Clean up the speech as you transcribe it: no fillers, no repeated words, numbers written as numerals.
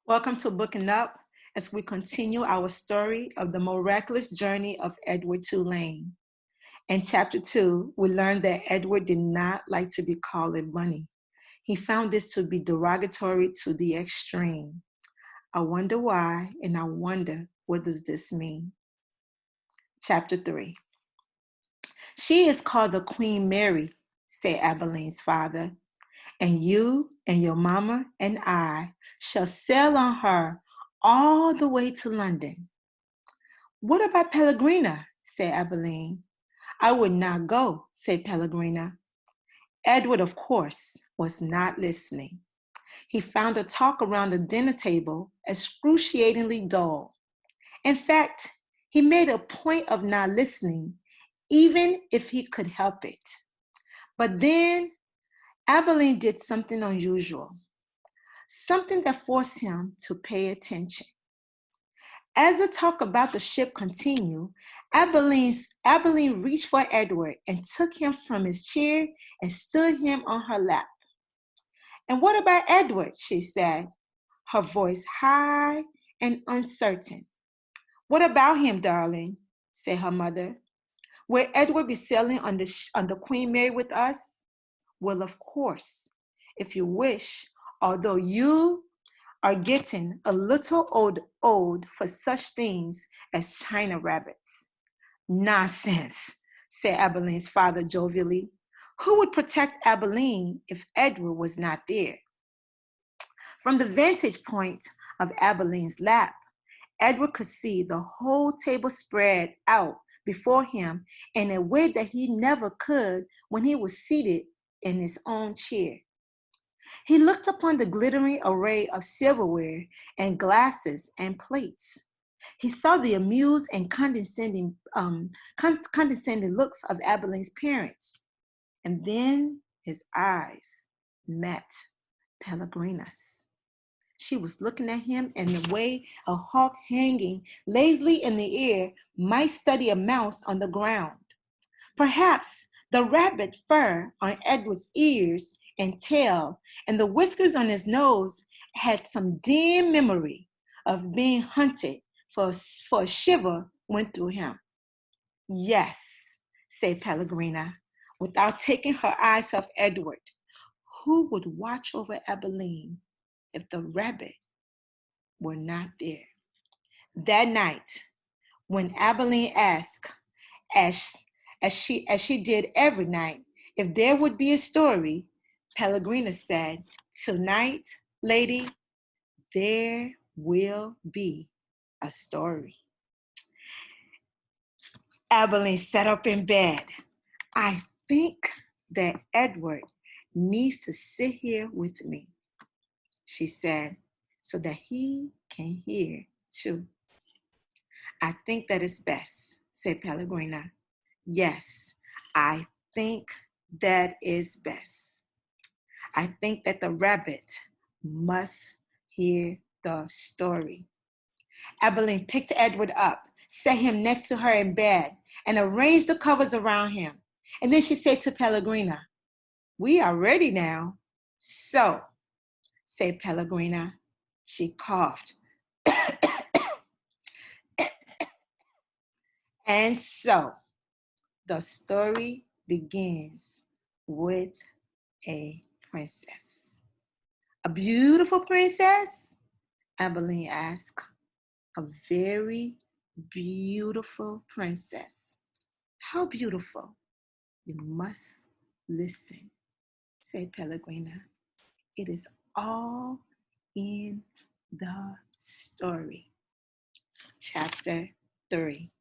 Welcome to Bookingup as we continue our story of the miraculous journey of Edward Tulane. In chapter 2, we learned that Edward did not like to be called a bunny. He found this to be derogatory to the extreme. I wonder why, and I wonder what does this mean. Chapter 3. She is called the Queen Mary, said Abeline's father, and you and your mama and I shall sail on her all the way to London. What about Pellegrina? Said Abilene. I would not go, said Pellegrina. Edward, of course, was not listening. He found the talk around the dinner table excruciatingly dull. In fact, he made a point of not listening, even if he could help it. But then Abilene did something unusual, something that forced him to pay attention. As the talk about the ship continued, Abilene reached for Edward and took him from his chair and stood him on her lap. And what about Edward? She said, her voice high and uncertain. What about him, darling? Said her mother. Will Edward be sailing on the Queen Mary with us? Well, of course, if you wish, although you are getting a little old for such things as China rabbits. Nonsense, said Abeline's father jovially. Who would protect Abilene if Edward was not there? From the vantage point of Abeline's lap, Edward could see the whole table spread out before him in a way that he never could when he was seated in his own chair. He looked upon the glittering array of silverware and glasses and plates. He saw the amused and condescending looks of Abeline's parents. And then his eyes met Pellegrina's. She was looking at him in the way a hawk hanging lazily in the air might study a mouse on the ground. Perhaps the rabbit fur on Edward's ears and tail and the whiskers on his nose had some dim memory of being hunted, for a shiver went through him. Yes, said Pellegrina, without taking her eyes off Edward. Who would watch over Abilene if the rabbit were not there? That night, when Abilene asked, as she did every night, if there would be a story, Pellegrina said, tonight, lady, there will be a story. Abilene sat up in bed. I think that Edward needs to sit here with me, she said, so that he can hear too. I think that is best, said Pellegrina. Yes, I think that is best. I think that the rabbit must hear the story. Abilene picked Edward up, set him next to her in bed, and arranged the covers around him. And then she said to Pellegrina, we are ready now. So, said Pellegrina. She coughed. And so, the story begins with a princess. A beautiful princess? Abilene asked. A very beautiful princess. How beautiful? You must listen, said Pellegrina. It is all in the story. Chapter 3.